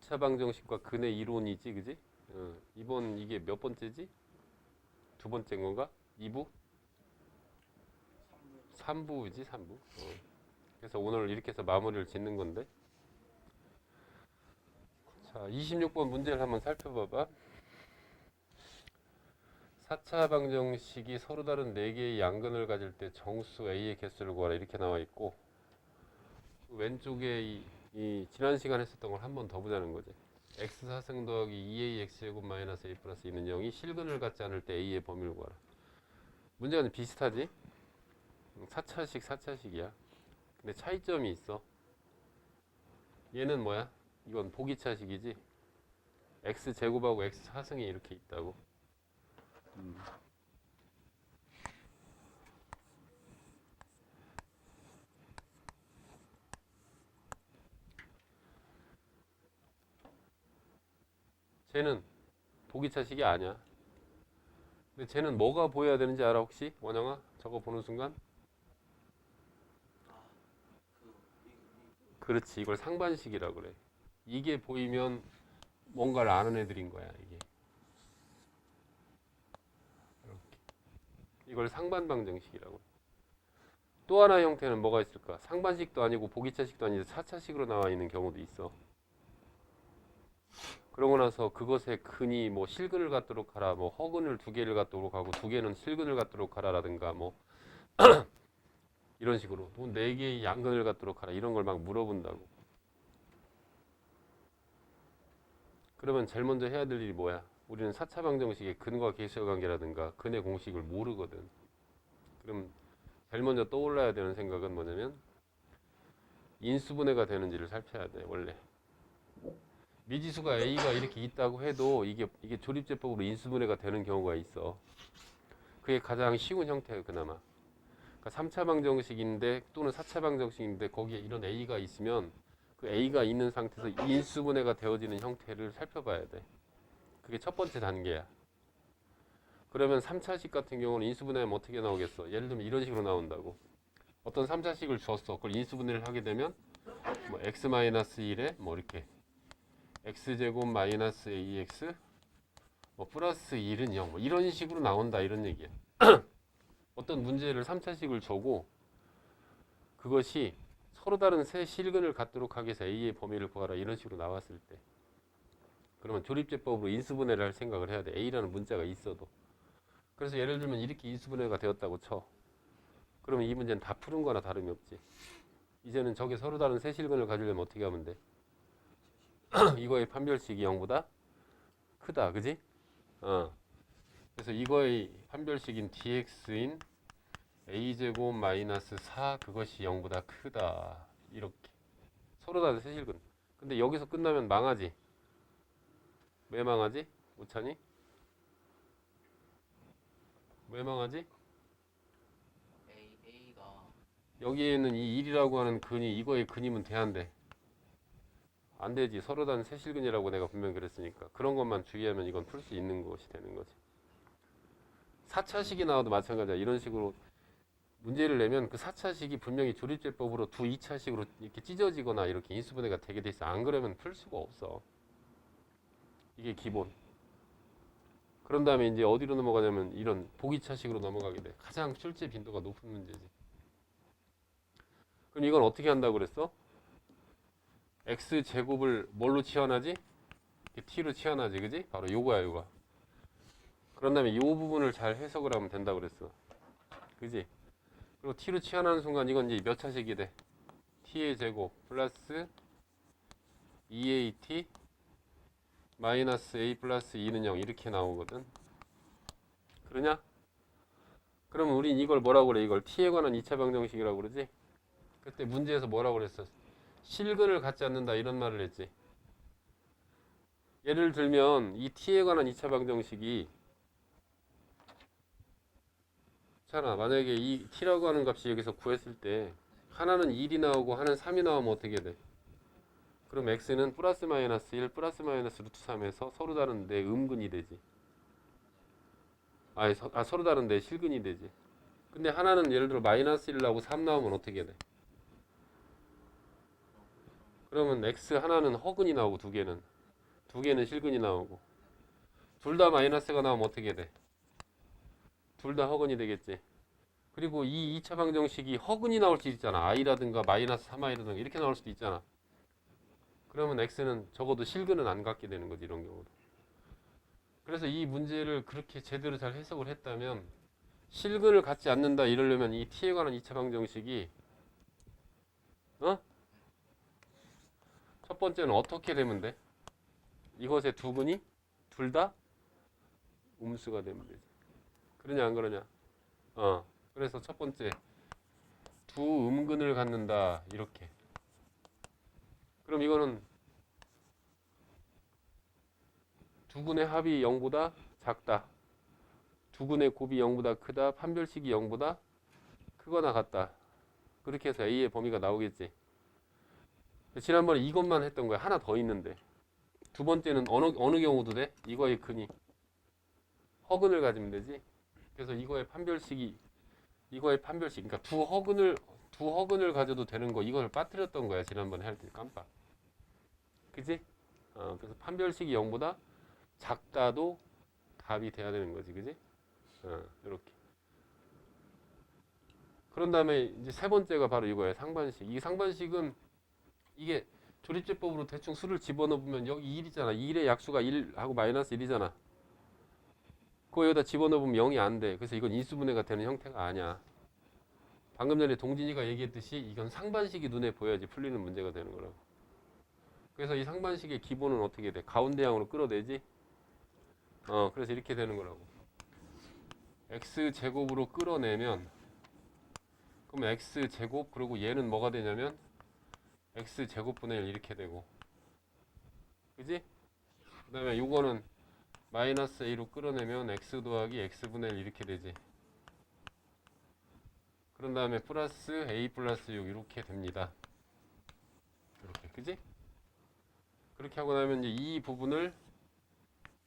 2차 방정식과 근의 이론이지, 그지? 이번 이게 몇 번째지? 두 번째인 건가? 2부? 3부이지, 3부. 그래서 오늘 이렇게 해서 마무리를 짓는 건데. 자, 26번 문제를 한번 살펴봐봐. 4차 방정식이 서로 다른 4개의 양근을 가질 때 정수 A의 개수를 구하라 이렇게 나와 있고, 왼쪽에 이 지난 시간에 했었던 걸 한 번 더 보자는 거지. x 4승 더하기 2a x제곱 마이너스 a 플러스 2는 0이 실근을 갖지 않을 때 a의 범위를 구하라. 문제가 비슷하지? 4차식 4차식이야. 근데 차이점이 있어. 얘는 뭐야? 이건 보기차식이지. x제곱하고 x 4승이 이렇게 있다고. 쟤는 보기차식이 아니야. 근데 쟤는 뭐가 보여야 되는지 알아 혹시? 원영아? 저거 보는 순간? 그렇지. 이걸 상반식이라고 그래. 이게 보이면 뭔가를 아는 애들인 거야. 이게. 이렇게. 이걸 상반방정식이라고. 또 하나의 형태는 뭐가 있을까? 상반식도 아니고 보기차식도 아니고 4차식으로 나와 있는 경우도 있어. 그러고 나서 그것의 근이 뭐 실근을 갖도록 하라, 뭐 허근을 2개를 갖도록 하고 2개는 실근을 갖도록 하라라든가 뭐 이런 식으로 또 4개의 양근을 갖도록 하라 이런 걸 막 물어본다고. 그러면 제일 먼저 해야 될 일이 뭐야? 우리는 4차 방정식의 근과 계수의 관계라든가 근의 공식을 모르거든. 그럼 제일 먼저 떠올라야 되는 생각은 뭐냐면 인수분해가 되는지를 살펴야 돼. 원래 미지수가 a가 이렇게 있다고 해도 이게 조립제법으로 인수분해가 되는 경우가 있어. 그게 가장 쉬운 형태예요, 그나마. 그러니까 3차 방정식인데 또는 4차 방정식인데 거기에 이런 a가 있으면 그 a가 있는 상태에서 인수분해가 되어지는 형태를 살펴봐야 돼. 그게 첫 번째 단계야. 그러면 3차식 같은 경우는 인수분해하면 어떻게 나오겠어? 예를 들면 이런 식으로 나온다고. 어떤 3차식을 줬어. 그걸 인수분해를 하게 되면 뭐 x-1에 뭐 이렇게 x제곱 마이너스 ax 뭐 플러스 1은 0 뭐 이런 식으로 나온다 이런 얘기야. 어떤 문제를 3차식을 줘고 그것이 서로 다른 세 실근을 갖도록 하기 위해서 a의 범위를 구하라 이런 식으로 나왔을 때 그러면 조립제법으로 인수분해를 할 생각을 해야 돼. a라는 문자가 있어도. 그래서 예를 들면 이렇게 인수분해가 되었다고 쳐. 그러면 이 문제는 다 푸는 거나 다름이 없지. 이제는 저게 서로 다른 세 실근을 가지려면 어떻게 하면 돼? 이거의 판별식이 0보다 크다. 그지? 그래서 이거의 판별식인 dx인 a제곱 마이너스 4 그것이 0보다 크다. 이렇게. 서로 다른 세 실근. 근데 여기서 끝나면 망하지. 왜 망하지? 우찬이? 왜 망하지? A가 여기에는 이 1이라고 하는 근이 이거의 근이면 돼, 안 돼? 안 되지. 서로 다른 세 실근이라고 내가 분명히 그랬으니까. 그런 것만 주의하면 이건 풀 수 있는 것이 되는 거지. 4차식이 나와도 마찬가지야. 이런 식으로 문제를 내면 그 4차식이 분명히 조립제법으로 2차식으로 이렇게 찢어지거나 이렇게 인수분해가 되게 돼 있어. 안 그러면 풀 수가 없어. 이게 기본. 그런 다음에 이제 어디로 넘어가냐면 이런 보기차식으로 넘어가게 돼. 가장 출제 빈도가 높은 문제지. 그럼 이건 어떻게 한다고 그랬어? x제곱을 뭘로 치환하지? t로 치환하지, 그지? 바로 요거야, 요거. 그런 다음에 요 부분을 잘 해석을 하면 된다고 그랬어. 그지? 그리고 t로 치환하는 순간 이건 이제 몇 차식이 돼? t의 제곱 플러스 2at 마이너스 a 플러스 2는 0 이렇게 나오거든. 그러냐? 그러면 우린 이걸 뭐라고 그래? 이걸 t에 관한 2차 방정식이라고 그러지? 그때 문제에서 뭐라고 그랬어? 실근을 갖지 않는다 이런 말을 했지. 예를 들면 이 t에 관한 2차 방정식이 잖아. 만약에 이 t라고 하는 값이 여기서 구했을 때 하나는 1이 나오고 하나는 3이 나오면 어떻게 돼? 그럼 x는 플러스 마이너스 1 플러스 마이너스 루트 3에서 서로 다른 내 음근이 되지. 서로 다른 내 실근이 되지. 근데 하나는 예를 들어 마이너스 1 나오고 3 나오면 어떻게 돼? 그러면 x 하나는 허근이 나오고 두 개는 두 개는 실근이 나오고. 둘 다 마이너스가 나오면 어떻게 돼? 둘 다 허근이 되겠지. 그리고 이 2차 방정식이 허근이 나올 수 있잖아. i라든가 마이너스 3i라든가 이렇게 나올 수도 있잖아. 그러면 x는 적어도 실근은 안 갖게 되는 거지, 이런 경우도. 그래서 이 문제를 그렇게 제대로 잘 해석을 했다면 실근을 갖지 않는다 이러려면 이 t에 관한 2차 방정식이 첫 번째는 어떻게 되면 돼? 이것의 두 근이 둘 다 음수가 되면 되지. 그러냐 안 그러냐? 그래서 첫 번째 두 음근을 갖는다 이렇게. 그럼 이거는 두 근의 합이 0보다 작다. 두 근의 곱이 0보다 크다. 판별식이 0보다 크거나 같다. 그렇게 해서 A의 범위가 나오겠지. 지난번에 이것만 했던 거야. 하나 더 있는데. 두 번째는 어느 경우도 돼? 이거의 근이 허근을 가지면 되지. 그래서 이거의 판별식, 그러니까 두 허근을 가져도 되는 거, 이걸 빠뜨렸던 거야. 지난번에 할 때 깜빡. 그지? 그래서 판별식이 0보다 작다도 답이 돼야 되는 거지. 그지? 이렇게. 그런 다음에 이제 세 번째가 바로 이거예요. 상반식. 이 상반식은 이게 조립제법으로 대충 수를 집어넣으면 여기 1이잖아. 1의 약수가 1하고 마이너스 1이잖아. 그거 여기다 집어넣으면 0이 안 돼. 그래서 이건 인수분해가 되는 형태가 아니야. 방금 전에 동진이가 얘기했듯이 이건 상반식이 눈에 보여야지 풀리는 문제가 되는 거라고. 그래서 이 상반식의 기본은 어떻게 돼? 가운데양으로 끌어내지? 그래서 이렇게 되는 거라고. x제곱으로 끌어내면 그럼 x제곱 그리고 얘는 뭐가 되냐면 x제곱분의 1 이렇게 되고, 그지? 그 다음에 요거는 마이너스 a로 끌어내면 x 더하기 x분의 1 이렇게 되지. 그런 다음에 플러스 a 플러스 6 이렇게 됩니다. 이렇게, 그지? 그렇게 하고 나면 이제 이 부분을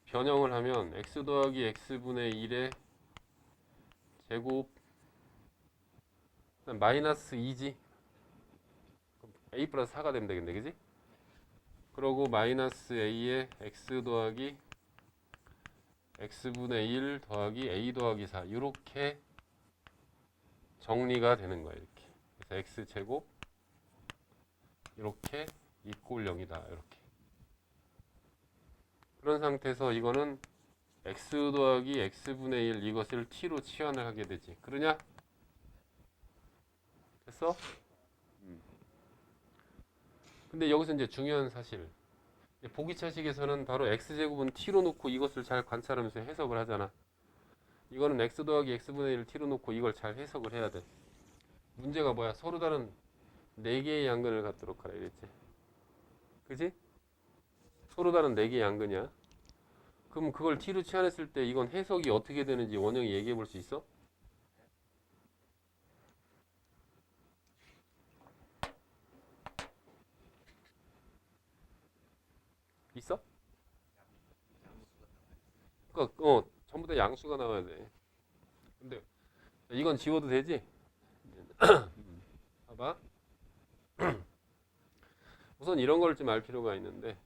변형을 하면 x 더하기 x분의 1의 제곱 마이너스 2지. a 플러스 4가 되면 되겠네, 그지? 그러고 마이너스 a의 x 더하기 x분의 1 더하기 a 더하기 4 이렇게 정리가 되는 거예요. 이렇게. 그래서 x제곱 이렇게 이꼴 0이다. 이렇게. 그런 상태에서 이거는 x 더하기 x분의 1 이것을 t로 치환을 하게 되지. 그러냐? 됐어? 근데 여기서 이제 중요한 사실. 보기차식에서는 바로 x제곱은 t로 놓고 이것을 잘 관찰하면서 해석을 하잖아. 이거는 x 더하기 x분의 1을 t로 놓고 이걸 잘 해석을 해야 돼. 문제가 뭐야? 서로 다른 4개의 양근을 갖도록 하라 이랬지. 그지? 서로 다른 4개의 양근이야. 그럼 그걸 t로 치환했을 때 이건 해석이 어떻게 되는지 원영이 얘기해 볼 수 있어? 있어? 그러니까 전부 다 양수가 나와야 돼. 근데 이건 지워도 되지? 봐봐. 우선 이런 걸 좀 알 필요가 있는데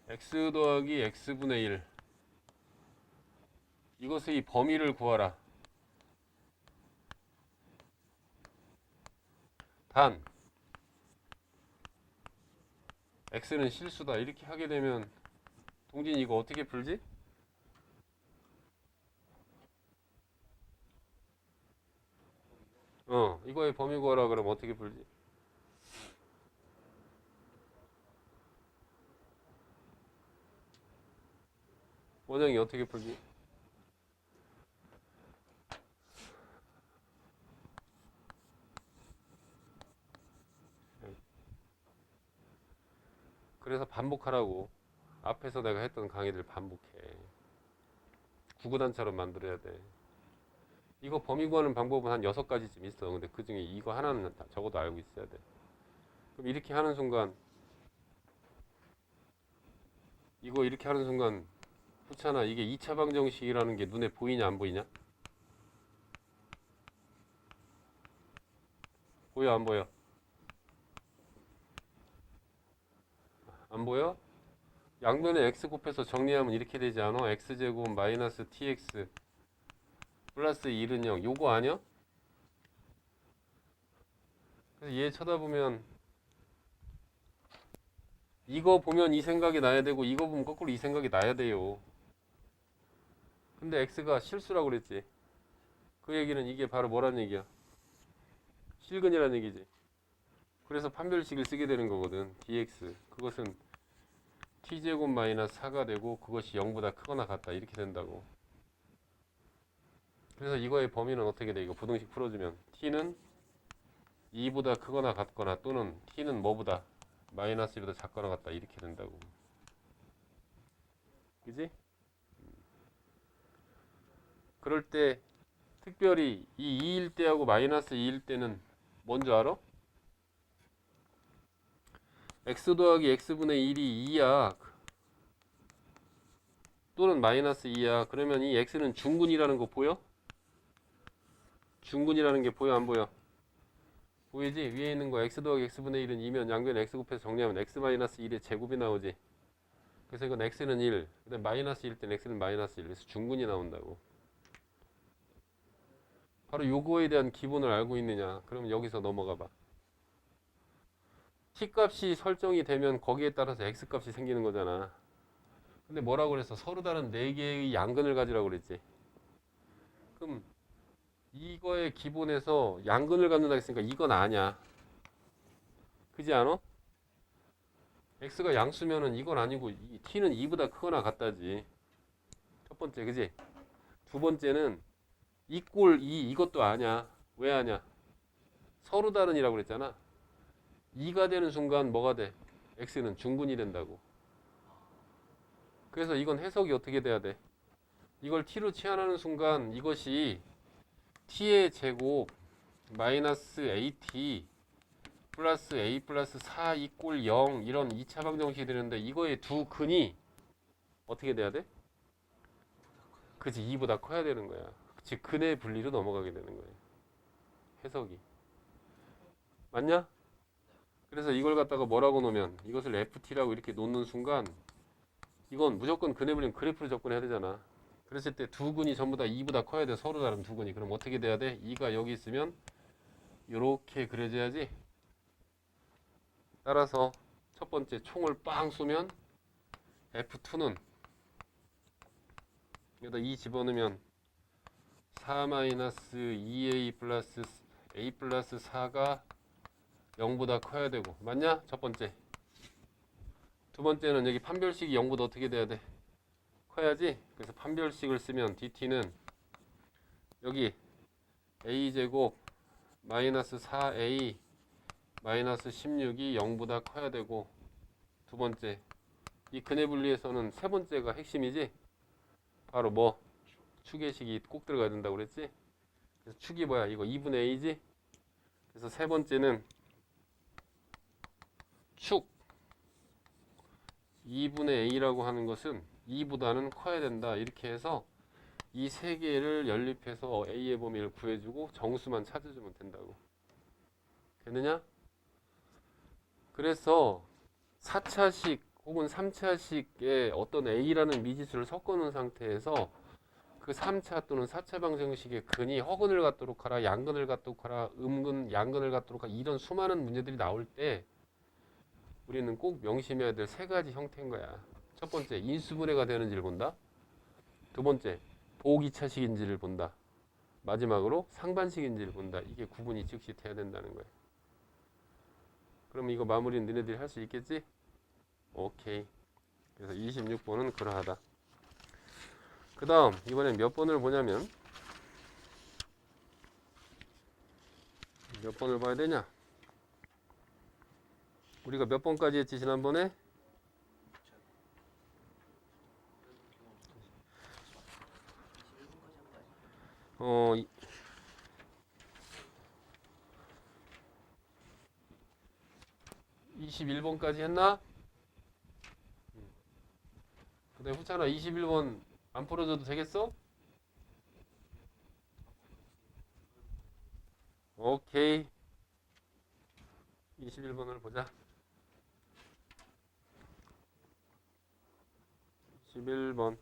x 더하기 x분의 1 이것의 이 범위를 구하라. 단 x는 실수다 이렇게 하게 되면 동진이 이거 어떻게 풀지? 이거의 범위 구하라 그러면 어떻게 풀지? 원영이 어떻게 풀지? 그래서 반복하라고. 앞에서 내가 했던 강의들 반복해. 구구단처럼 만들어야 돼. 이거 범위 구하는 방법은 한 6가지쯤 있어. 근데 그 중에 이거 하나는 적어도 알고 있어야 돼. 그럼 이렇게 하는 순간 그렇잖아. 이게 2차 방정식이라는 게 눈에 보이냐 안 보이냐? 보여 안 보여? 안 보여? 양변에 x 곱해서 정리하면 이렇게 되지 않아? x제곱 마이너스 tx 플러스 1은 0. 요거 아니야? 그래서 얘 쳐다보면 이거 보면 이 생각이 나야 되고 이거 보면 거꾸로 이 생각이 나야 돼요. 근데 x가 실수라고 그랬지. 그 얘기는 이게 바로 뭐란 얘기야? 실근이란 얘기지. 그래서 판별식을 쓰게 되는 거거든. dx. 그것은 t제곱 마이너스 4가 되고 그것이 0보다 크거나 같다. 이렇게 된다고. 그래서 이거의 범위는 어떻게 돼? 이거 부등식 풀어주면 t는 2보다 크거나 같거나 또는 t는 뭐보다 마이너스 1보다 작거나 같다. 이렇게 된다고. 그지? 그럴 때 특별히 이 2일 때하고 마이너스 2일 때는 뭔지 알아? x 더하기 x분의 1이 2야. 또는 마이너스 2야. 그러면 이 x는 중근이라는 거 보여? 중근이라는 게 보여 안 보여? 보이지? 위에 있는 거 x 더하기 x분의 1은 2면 양변 x 곱해서 정리하면 x 마이너스 1의 제곱이 나오지. 그래서 이건 x는 1. 근데 마이너스 1 때는 x는 마이너스 1. 그래서 중근이 나온다고. 바로 요거에 대한 기본을 알고 있느냐? 그럼 여기서 넘어가 봐. t 값이 설정이 되면 거기에 따라서 x 값이 생기는 거잖아. 근데 뭐라고 그랬어? 서로 다른 4개의 양근을 가지라고 그랬지. 그럼 이거의 기본에서 양근을 갖는다 했으니까 이건 아니야. 그지 않아? x가 양수면은 이건 아니고 t는 2보다 크거나 같다지. 첫 번째, 그지? 두 번째는 2꼴 2 이것도 아니야. 왜 아냐? 서로 다른이라고 그랬잖아. 2가 되는 순간 뭐가 돼? x는 중분이 된다고. 그래서 이건 해석이 어떻게 돼야 돼? 이걸 t로 치환하는 순간 이것이 t의 제곱 마이너스 at 플러스 a 플러스 4 이꼴 0 이런 2차 방정식이 되는데 이거의 두 근이 어떻게 돼야 돼? 그치 2보다 커야 되는 거야. 즉 근의 분리로 넘어가게 되는 거예요. 해석이. 맞냐? 그래서 이걸 갖다가 뭐라고 놓으면 이것을 ft라고 이렇게 놓는 순간 이건 무조건 근의 분리는 그래프를 접근해야 되잖아. 그랬을 때 두 근이 전부 다 2보다 커야 돼. 서로 다른 두 근이. 그럼 어떻게 돼야 돼? 2가 여기 있으면 이렇게 그려져야지. 따라서 첫 번째 총을 빵 쏘면 F2는 여기다 2 집어넣으면 4-2a 플러스 a 플러스 4가 0보다 커야 되고 맞냐? 첫 번째. 두 번째는 여기 판별식이 0보다 어떻게 돼야 돼? 커야지. 그래서 판별식을 쓰면 dt는 여기 a제곱 마이너스 4a 마이너스 16이 0보다 커야 되고 두 번째 이 근의 분리에서는 세 번째가 핵심이지. 바로 뭐 축의식이 꼭 들어가야 된다고 그랬지. 그래서 축이 뭐야? 이거 2분의 a지. 그래서 세 번째는 축 2분의 a라고 하는 것은 2보다는 커야 된다. 이렇게 해서 이 세 개를 연립해서 a의 범위를 구해주고 정수만 찾아주면 된다고. 됐느냐? 그래서 4차식 혹은 3차식에 어떤 a라는 미지수를 섞어놓은 상태에서 그 3차 또는 4차 방정식의 근이 허근을 갖도록 하라, 양근을 갖도록 하라, 음근, 양근을 갖도록 하라 이런 수많은 문제들이 나올 때 우리는 꼭 명심해야 될 세 가지 형태인 거야. 첫 번째, 인수분해가 되는지를 본다. 두 번째, 보기차식인지를 본다. 마지막으로 상반식인지를 본다. 이게 구분이 즉시 돼야 된다는 거야. 그럼 이거 마무리는 너네들이 할 수 있겠지? 오케이. 그래서 26번은 그러하다. 그 다음 이번엔 몇 번을 보냐면 몇 번을 봐야 되냐? 우리가 몇 번까지 했지 지난번에? 21번까지 했나? 근데 후찬아 21번 안 풀어줘도 되겠어? 오케이. 21번을 보자. 11번.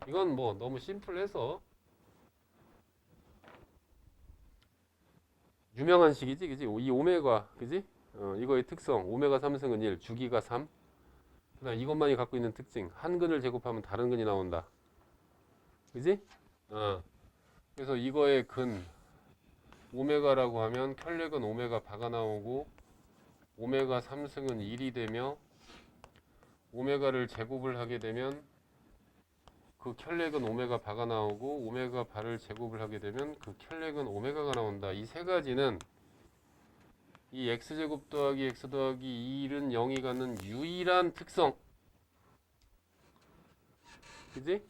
이건 뭐 너무 심플해서 유명한 식이지, 그지? 이 오메가, 그지? 이거의 특성, 오메가 3승은 1, 주기가 3. 그다음 이것만이 갖고 있는 특징, 한 근을 제곱하면 다른 근이 나온다, 그지? 그래서 이거의 근 오메가라고 하면 혈렉은 오메가 바가 나오고 오메가 3승은 1이 되며 오메가를 제곱을 하게 되면 그 혈렉은 오메가 바가 나오고 오메가 바를 제곱을 하게 되면 그 혈렉은 오메가가 나온다. 이 세 가지는 이 x제곱 더하기 x 더하기 2는 0이 갖는 유일한 특성. 그지?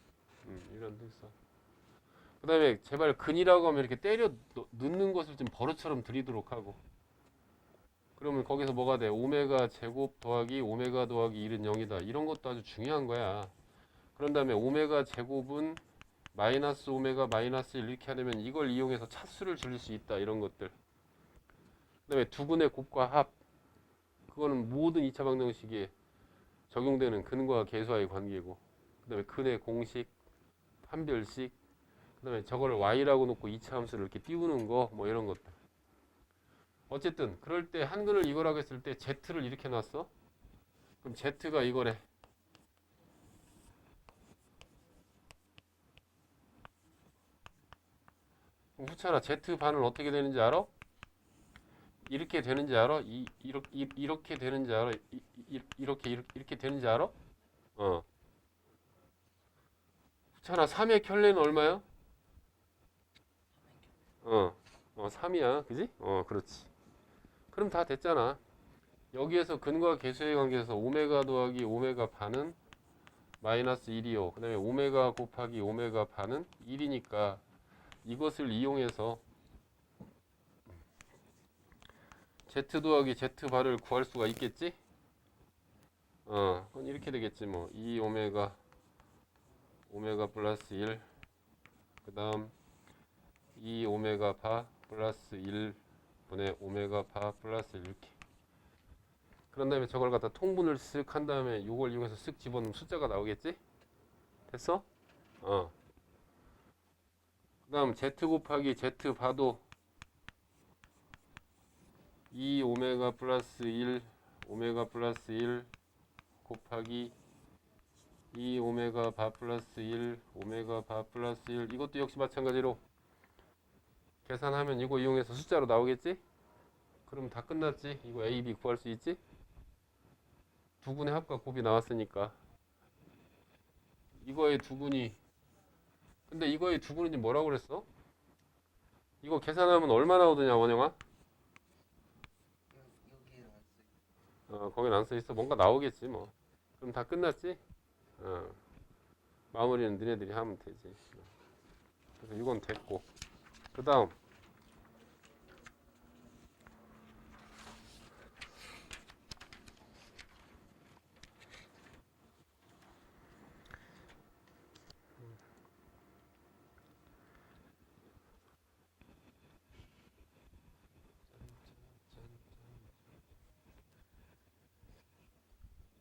이런 특성. 그 다음에 제발 근이라고 하면 이렇게 때려 넣는 것을 좀 버릇처럼 들이도록 하고. 그러면 거기서 뭐가 돼? 오메가 제곱 더하기 오메가 더하기 1은 0이다. 이런 것도 아주 중요한 거야. 그런 다음에 오메가 제곱은 마이너스 오메가 마이너스 1 이렇게 하려면 이걸 이용해서 차수를 줄일 수 있다. 이런 것들. 그 다음에 두근의 곱과 합. 그거는 모든 2차 방정식에 적용되는 근과 계수와의 관계고. 그 다음에 근의 공식, 판별식. 그 다음에 저거를 y라고 놓고 2차 함수를 이렇게 띄우는 거. 뭐 이런 것들. 어쨌든 그럴 때 한근을 이거라고 했을 때 z를 이렇게 놨어. 그럼 z가 이거래. 후차라 z반은 어떻게 되는지 알아? 이렇게 되는지 알아? 이렇게 되는지 알아? 이렇게 되는지 알아? 후차라 3의 켤레는 얼마야? 3이야. 그지? 그렇지. 그럼 다 됐잖아. 여기에서 근과 계수의 관계에서 오메가 더하기 오메가 반은 마이너스 1이요. 그 다음에 오메가 곱하기 오메가 반은 1이니까 이것을 이용해서 z 더하기 z바를 구할 수가 있겠지? 그건 이렇게 되겠지 뭐. 2 오메가 플러스 1, 그 다음 2 오메가 바 플러스 1분의 오메가 바 플러스 1 이렇게. 그런 다음에 저걸 갖다 통분을 쓱 한 다음에 이걸 이용해서 쓱 집어넣으면 숫자가 나오겠지? 됐어? 그 다음 z 곱하기 z 바도 2 오메가 플러스 1 오메가 플러스 1 곱하기 2 오메가 바 플러스 1 오메가 바 플러스 1 이것도 역시 마찬가지로 계산하면 이거 이용해서 숫자로 나오겠지? 그럼 다 끝났지? 이거 A, B 구할 수 있지? 두근의 합과 곱이 나왔으니까 이거의 두근이 근데 이거의 두근이 뭐라고 그랬어? 이거 계산하면 얼마 나오더냐 원영아? 거긴 안 써있어. 뭔가 나오겠지 뭐. 그럼 다 끝났지? 마무리는 너네들이 하면 되지. 그래서 이건 됐고 그 다음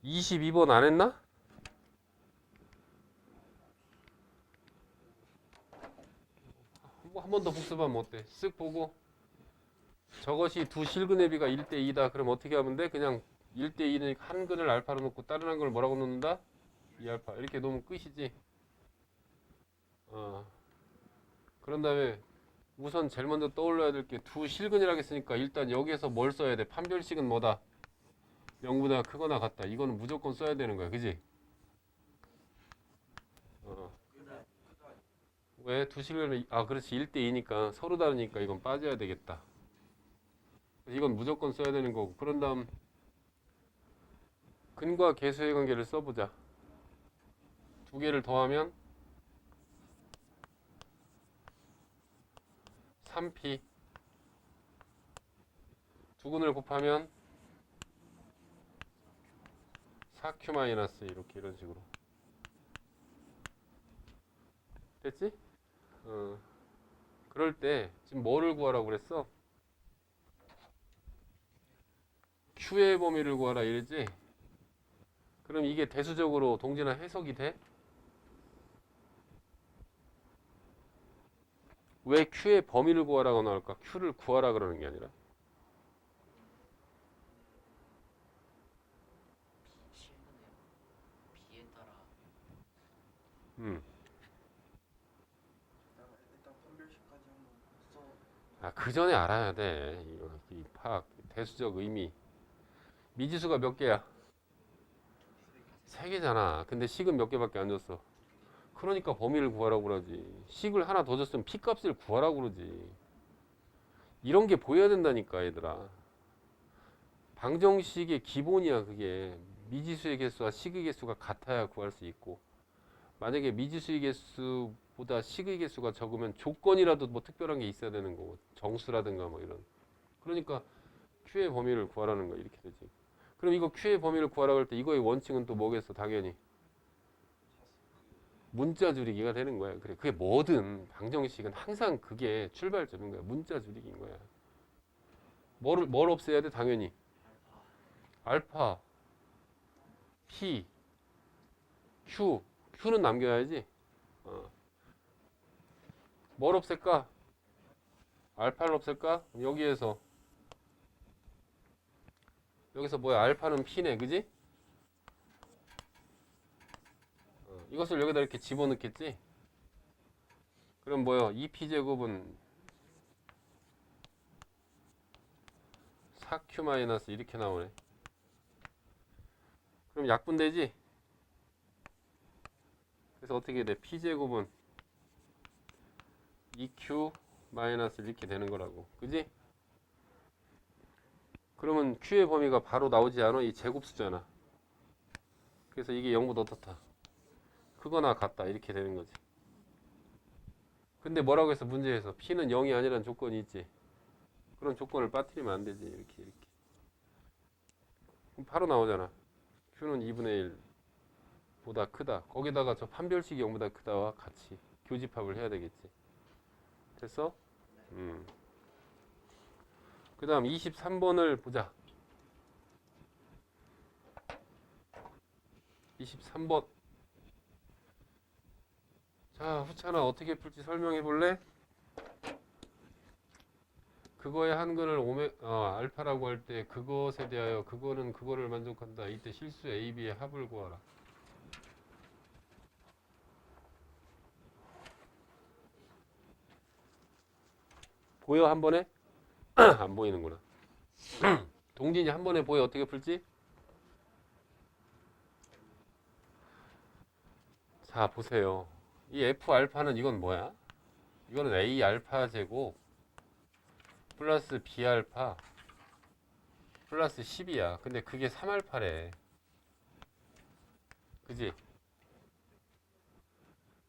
22번 안 했나? 한 번 더 복습하면 어때? 쓱 보고 저것이 두 실근의 비가 1대2다. 그럼 어떻게 하면 돼? 그냥 1대2는 한 근을 알파로 놓고 다른 한 근을 뭐라고 놓는다? 2알파 이렇게 놓으면 끝이지. 그런 다음에 우선 제일 먼저 떠올려야 될 게 두 실근이라고 했으니까 일단 여기에서 뭘 써야 돼? 판별식은 뭐다? 0보다 크거나 같다. 이거는 무조건 써야 되는 거야. 그지? 왜? 두 실근은 그렇지. 1대2니까 서로 다르니까 이건 빠져야 되겠다. 이건 무조건 써야 되는 거고. 그런 다음 근과 계수의 관계를 써보자. 두 개를 더하면 3p 두 근을 곱하면 4q 마이너스 이렇게 이런 식으로 됐지? 그럴 때 지금 뭐를 구하라고 그랬어? q의 범위를 구하라 이랬지? 그럼 이게 대수적으로 동진아 해석이 돼? 왜 q의 범위를 구하라고 나올까? q를 구하라 그러는 게 아니라 B에 따라 음. 일단 판별식까지 한번 써. 아, 그 전에 알아야 돼. 이 파악, 대수적 의미. 미지수가 몇 개야? 3개잖아. 근데 식은 몇 개밖에 안 줬어. 그러니까 범위를 구하라고 그러지. 식을 하나 더 줬으면 p 값을 구하라고 그러지. 이런 게 보여야 된다니까, 얘들아. 방정식의 기본이야, 그게. 미지수의 개수와 식의 개수가 같아야 구할 수 있고. 만약에 미지수의 개수보다 식의 개수가 적으면 조건이라도 뭐 특별한 게 있어야 되는 거고. 정수라든가 뭐 이런. 그러니까 q의 범위를 구하라는 거 이렇게 되지. 그럼 이거 q의 범위를 구하라고 할 때 이거의 원칙은 또 뭐겠어? 당연히 문자 줄이기가 되는 거야. 그래, 그게 뭐든 방정식은 항상 그게 출발점인 거야. 문자 줄이기인 거야. 뭘 없애야 돼? 당연히 알파, p, q는 남겨야지. 뭘 없앨까? 알파를 없앨까? 여기서 뭐야? 알파는 p네, 그지? 이것을 여기다 이렇게 집어넣겠지? 그럼 뭐야? 2p제곱은 4q 마이너스 이렇게 나오네. 그럼 약분되지? 그래서 어떻게 돼? p제곱은 2q 마이너스 이렇게 되는 거라고. 그지? 그러면 q의 범위가 바로 나오지 않아? 이 제곱수잖아. 그래서 이게 0보다 어떻다? 크거나 같다. 이렇게 되는 거지. 근데 뭐라고 해서 문제에서 p는 0이 아니라는 조건이 있지. 그런 조건을 빠뜨리면 안 되지. 이렇게. 그럼 바로 나오잖아. q는 2분의 1보다 크다. 거기다가 저 판별식이 0보다 크다와 같이 교집합을 해야 되겠지. 됐어? 그 다음 23번을 보자. 23번. 자, 후찬아 어떻게 풀지 설명해 볼래? 그거의 한근을 알파라고 할 때 그것에 대하여 그거는 그거를 만족한다. 이때 실수 A, B의 합을 구하라. 보여 한 번에? 안 보이는구나. 동진이 한 번에 보여 어떻게 풀지? 자, 보세요. 이 F 알파는 이건 뭐야? 이거는 A 알파 제곱 플러스 B 알파 플러스 10이야. 근데 그게 3 알파래. 그지?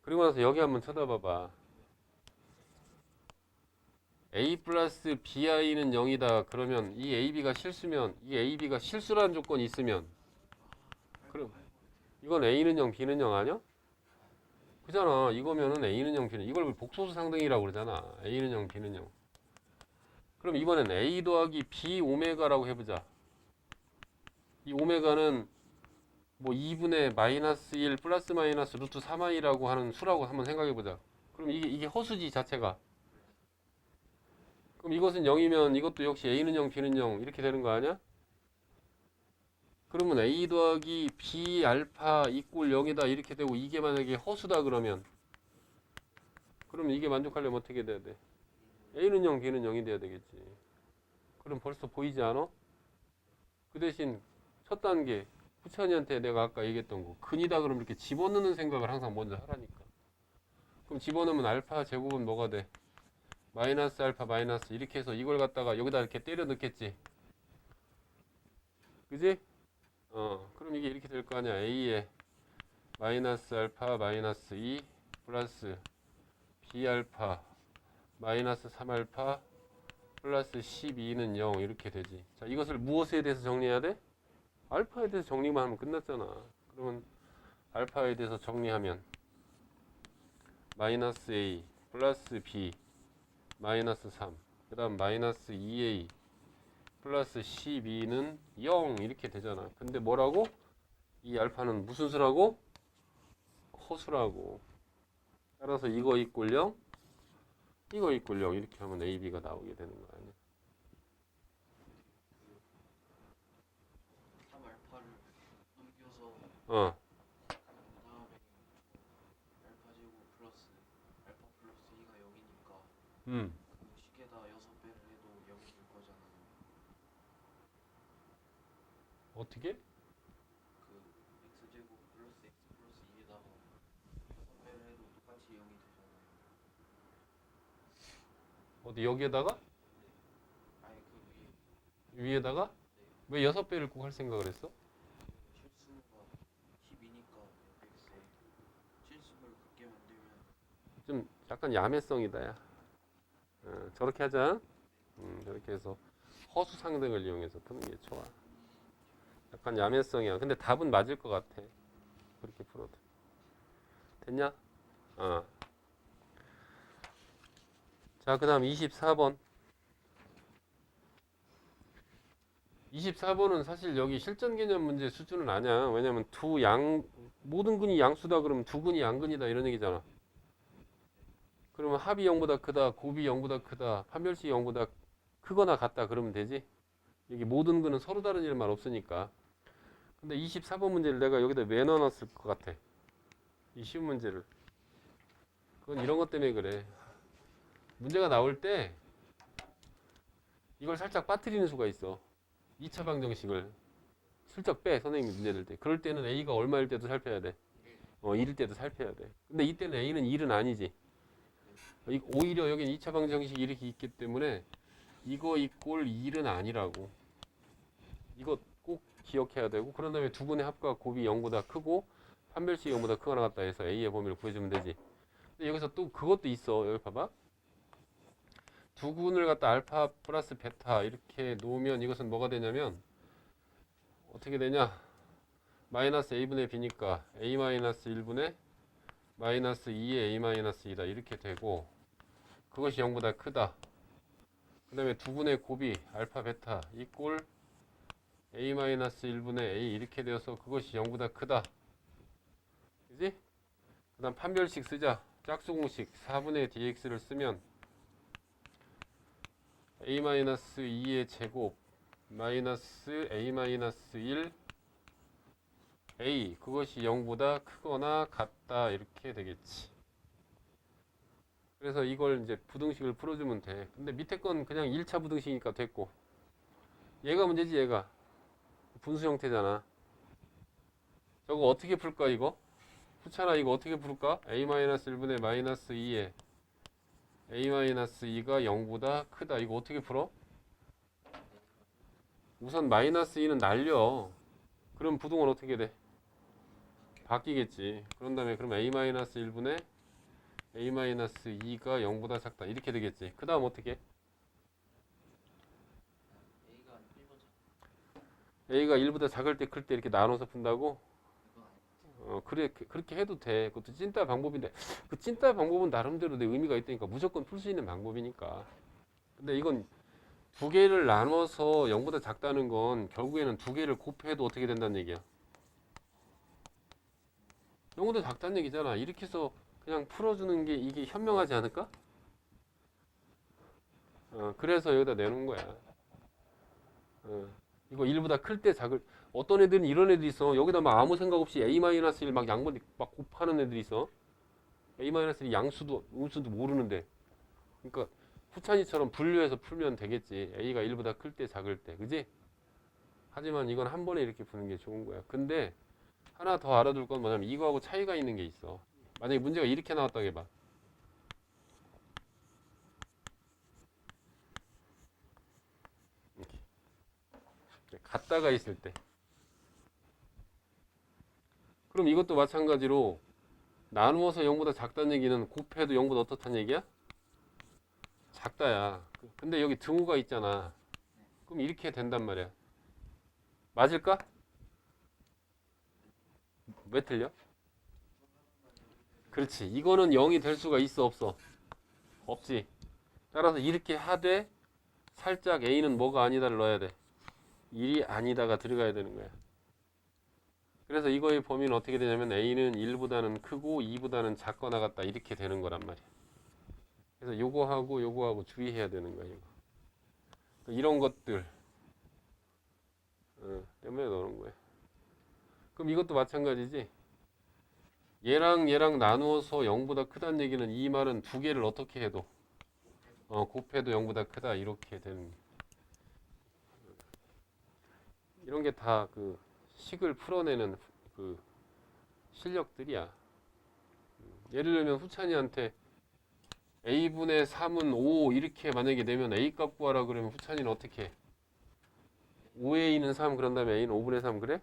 그리고 나서 여기 한번 쳐다봐봐. A 플러스 BI는 0이다. 그러면 이 AB가 실수면 이 AB가 실수라는 조건이 있으면 그럼 이건 A는 0, B는 0 아니야? 그잖아. 이거면은 A는 0, B는 이걸 복소수 상등이라고 그러잖아. A는 0, B는 0. 그럼 이번엔 A 더하기 B 오메가라고 해보자. 이 오메가는 뭐 2분의 마이너스 1 플러스 마이너스 루트 3i라고 하는 수라고 한번 생각해보자. 그럼 이게 허수지 자체가. 그럼 이것은 0이면 이것도 역시 A는 0, B는 0 이렇게 되는 거 아니야? 그러면 A 더하기 B 알파 이꼴 0이다 이렇게 되고 이게 만약에 허수다 그러면 이게 만족하려면 어떻게 돼야 돼? A는 0, B는 0이 돼야 되겠지. 그럼 벌써 보이지 않아? 그 대신 첫 단계 후찬이한테 내가 아까 얘기했던 거 근이다 그러면 이렇게 집어넣는 생각을 항상 먼저 하라니까. 그럼 집어넣으면 알파 제곱은 뭐가 돼? 마이너스 알파 마이너스 이렇게 해서 이걸 갖다가 여기다 이렇게 때려 넣겠지. 그지? 그럼 이게 이렇게 될 거 아니야. A에 마이너스 알파 마이너스 2 플러스 B 알파 마이너스 3 알파 플러스 12는 0 이렇게 되지. 자, 이것을 무엇에 대해서 정리해야 돼? 알파에 대해서 정리만 하면 끝났잖아. 그러면 알파에 대해서 정리하면 마이너스 A 플러스 B 마이너스 3, 그 다음 마이너스 2A 플러스 12는 0 이렇게 되잖아. 근데 뭐라고? 이 알파는 무슨 수라고? 허수라고. 따라서 이거 이꼴 0, 이거 이꼴 0 이렇게 하면 A, B가 나오게 되는 거 아니야. 3알파를 넘겨서 어, 그다음에 알파 제곱 플러스 알파 플러스 2가 0이니까 그 식에다 6배를 해도 0이 될 거잖아요. 어떻게? 그 x제곱 플러스 x 플러스 2에다가 6배를 해도 똑같이 0이 되잖아요. 어디 여기에다가? 아니 그 위에 위에다가? 왜 6배를 꼭 할 생각을 했어? 실수가 10이니까 fx에 실수를 갖게 만들면 좀 약간 야매성이다 야. 저렇게 하자. 저렇게 해서 허수상등을 이용해서 푸는 게 좋아. 약간 야매성이야. 근데 답은 맞을 것 같아. 그렇게 풀어도. 됐냐? 어. 자, 그 다음 24번. 24번은 사실 여기 실전 개념 문제 수준은 아니야. 왜냐면 모든 근이 양수다 그러면 두 근이 양근이다 이런 얘기잖아. 그러면 합이 0보다 크다, 곱이 0보다 크다, 판별식이 0보다 크거나 같다 그러면 되지. 여기 모든 근은 서로 다른 일 말 없으니까. 근데 24번 문제를 내가 여기다 왜 넣어놨을 것 같아? 이 쉬운 문제를. 그건 이런 것 때문에 그래. 문제가 나올 때 이걸 살짝 빠뜨리는 수가 있어. 2차 방정식을 슬쩍 빼, 선생님이 문제 낼 때. 그럴 때는 A가 얼마일 때도 살펴야 돼. 1일 때도 살펴야 돼. 근데 이때는 A는 1은 아니지. 오히려 여기는 2차 방정식이 이렇게 있기 때문에 이거 이꼴 1은 아니라고. 이거 꼭 기억해야 되고, 그런 다음에 두 근의 합과 곱이 0보다 크고 판별식이 0보다 크거나 같다 해서 A의 범위를 구해주면 되지. 근데 여기서 또 그것도 있어. 여기 봐봐. 두 근을 갖다 알파 플러스 베타 이렇게 놓으면 이것은 뭐가 되냐면 어떻게 되냐? 마이너스 a분의 b니까 a 마이너스 1분의 마이너스 2의 a 마이너스 2다 이렇게 되고, 그것이 0보다 크다. 그 다음에 두 근의 곱이 알파 베타 이꼴 a 마이너스 1분의 a 이렇게 되어서 그것이 0보다 크다. 그지? 그 다음 판별식 쓰자. 짝수 공식 4분의 dx를 쓰면 a-2의 제곱 마이너스 a-1 a 그것이 0보다 크거나 같다 이렇게 되겠지. 그래서 이걸 이제 부등식을 풀어주면 돼. 근데 밑에 건 그냥 1차 부등식이니까 됐고, 얘가 문제지. 얘가 분수 형태잖아. 저거 어떻게 풀까? 이거 후차나 이거 어떻게 풀까? a-1분의 마이너스 2에 a-2가 0보다 크다. 이거 어떻게 풀어? 우선 마이너스 2는 날려. 그럼 부등은 어떻게 돼? 바뀌겠지. 그런 다음에 그럼 a-1분의 a-2가 0보다 작다. 이렇게 되겠지. 그 다음 어떻게? a가 1보다 a가 1보다 작을 때 클 때 이렇게 나눠서 푼다고? 그건 아니고 그래, 그렇게 해도 돼. 그것도 찐따 방법인데, 그 찐따 방법은 나름대로 내 의미가 있다니까. 무조건 풀 수 있는 방법이니까. 근데 이건 두 개를 나눠서 0보다 작다는 건 결국에는 두 개를 곱해도 어떻게 된다는 얘기야? 0보다 작다는 얘기잖아. 이렇게 해서 그냥 풀어주는 게 이게 현명하지 않을까? 그래서 여기다 내놓은 거야. 이거 1보다 클 때 작을, 어떤 애들은 이런 애들이 있어. 여기다 막 아무 생각 없이 a-1 막 양분 막 곱하는 애들이 있어. a-1 양수도 음수도 모르는데. 그러니까 후찬이처럼 분류해서 풀면 되겠지. a가 1보다 클 때 작을 때. 그지? 하지만 이건 한 번에 이렇게 푸는 게 좋은 거야. 근데 하나 더 알아둘 건 뭐냐면 이거하고 차이가 있는 게 있어. 만약에 문제가 이렇게 나왔다고 해봐. 이렇게. 같다가 있을 때. 그럼 이것도 마찬가지로 나누어서 0보다 작다는 얘기는 곱해도 0보다 어떻다는 얘기야? 작다야. 근데 여기 등호가 있잖아. 그럼 이렇게 된단 말이야. 맞을까? 왜 틀려? 그렇지. 이거는 0이 될 수가 있어 없어? 없지. 따라서 이렇게 하되 살짝 A는 뭐가 아니다를 넣어야 돼. 1이 아니다가 들어가야 되는 거야. 그래서 이거의 범위는 어떻게 되냐면 A는 1보다는 크고 2보다는 작거나 같다 이렇게 되는 거란 말이야. 그래서 요거하고 주의해야 되는 거야. 이거. 이런 것들 때문에 넣는 거야. 그럼 이것도 마찬가지지. 얘랑 나누어서 0보다 크다는 얘기는 이 말은 두 개를 어떻게 해도 곱해도 0보다 크다 이렇게 되는 이런 게 다 그 식을 풀어내는 그 실력들이야. 예를 들면 후찬이한테 A분의 3은 5 이렇게 만약에 내면 A 값 구하라 그러면 후찬이는 어떻게 해? 5A는 3 그런 다음에 A는 5분의 3 그래?